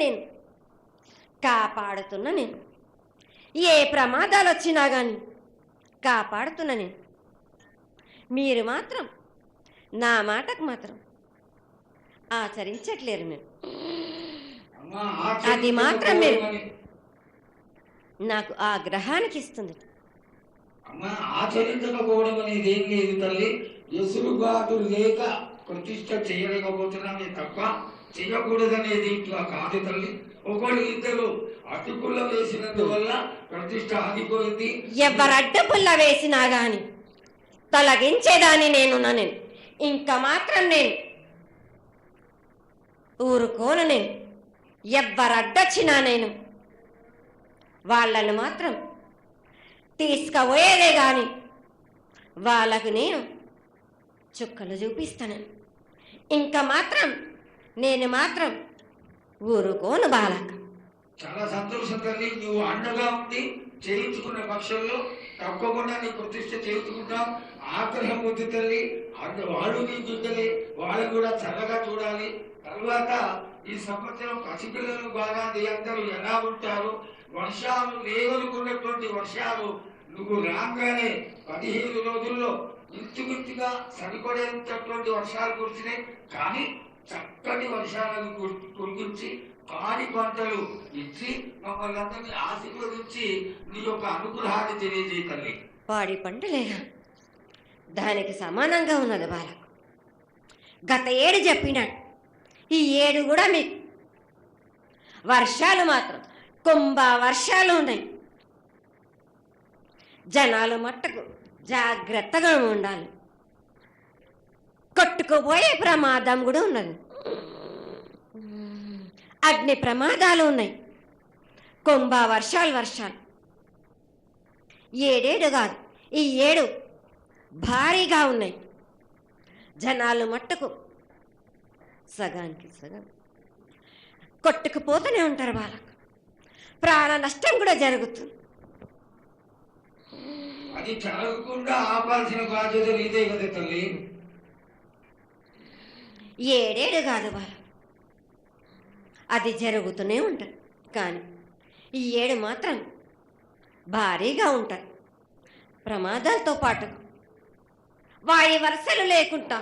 నేను కాపాడుతున్నా. నేను ఏ ప్రమాదాలు వచ్చినా కానీ కాపాడుతున్నా. నేను మీరు మాత్రం నా మాటకు మాత్రం ఆచరించట్లేరు. మీరు అది మాత్రం మీరు నాకు ఆ గ్రహానికి ఇస్తుంది. ఆచరించకపోవడం అనేది ఏం లేదు తల్లి. ఎసురుబాటు లేక ప్రతిష్ట చేయలేకపోతున్నామే తప్ప చేయకూడదనేది ఇట్లా కాదు తల్లి. ఒకటి ఇద్దరు అడ్డుపుల్ల వేసినందువల్ల ప్రతిష్ట ఆగిపోయింది. ఎవరు అడ్డుపుల్ల వేసినా గాని తొలగించేదాన్ని నేను ఇంకా మాత్రం నేను ఊరుకోను. నేను ఎవ్వరు అడ్డొచ్చినా నేను వాళ్ళను మాత్రం తీసుకుపోయేదే గాని వాళ్ళకు నేను చుక్కలు చూపిస్తాను. ఇంకా మాత్రం నేను మాత్రం ఊరుకోను బాలక. చాలా సంతోషం తల్లి. నువ్వు అండగా ఉండి చేయించుకున్న పక్షంలో తప్పకుండా నీ ప్రతిష్ట చేయించుకుంటాం. ఆగ్రహం వద్దు తల్లి. వాళ్ళు నీ బిడ్డలే, వాళ్ళు కూడా చల్లగా చూడాలి. తర్వాత ఈ సంవత్సరం పసిపిల్లలు బాగా అందరూ ఎలా ఉంటారు. వర్షాలు లేవనుకున్నటువంటి వర్షాలు నువ్వు రాగానే 15 రోజుల్లో ఇంచుమించుగా సరిపడేటటువంటి వర్షాలు కురిసినాయి. కానీ చక్కటి వర్షాలను కురిపించి పాడి పంటలు ఇచ్చి మమ్మల్ని అందరినీ ఆశీర్వదించి నీ యొక్క అనుగ్రహాన్ని తెలియజేయ తల్లి. పాడి పంటలేగా దానికి సమానంగా ఉన్నది బాలకు. గత ఏడు చెప్పినాడు, ఈ ఏడు కూడా మీకు వర్షాలు మాత్రం కుంభ వర్షాలు ఉన్నాయి. జనాలు మట్టుకు జాగ్రత్తగా ఉండాలి. కొట్టుకుపోయే ప్రమాదం కూడా ఉన్నది. అగ్ని ప్రమాదాలు ఉన్నాయి. కుంభ వర్షాలు ఏడేడు కాదు, ఈ ఏడు భారీగా ఉన్నాయి. జనాలు మట్టుకు సగానికి సగం కొట్టుకుపోతూనే ఉంటారు. వాళ్ళకు ప్రాణ నష్టం కూడా జరుగుతుంది. అది జరగకుండా ఆపాల్సిన బాధ్యత నీదే కదా తల్లి. ఏడేడు కాదు వాళ్ళ, అది జరుగుతూనే ఉంటుంది. కానీ ఈ ఏడు మాత్రం భారీగా ఉంటారు. ప్రమాదాలతో పాటు వాయు వరుసలు లేకుండా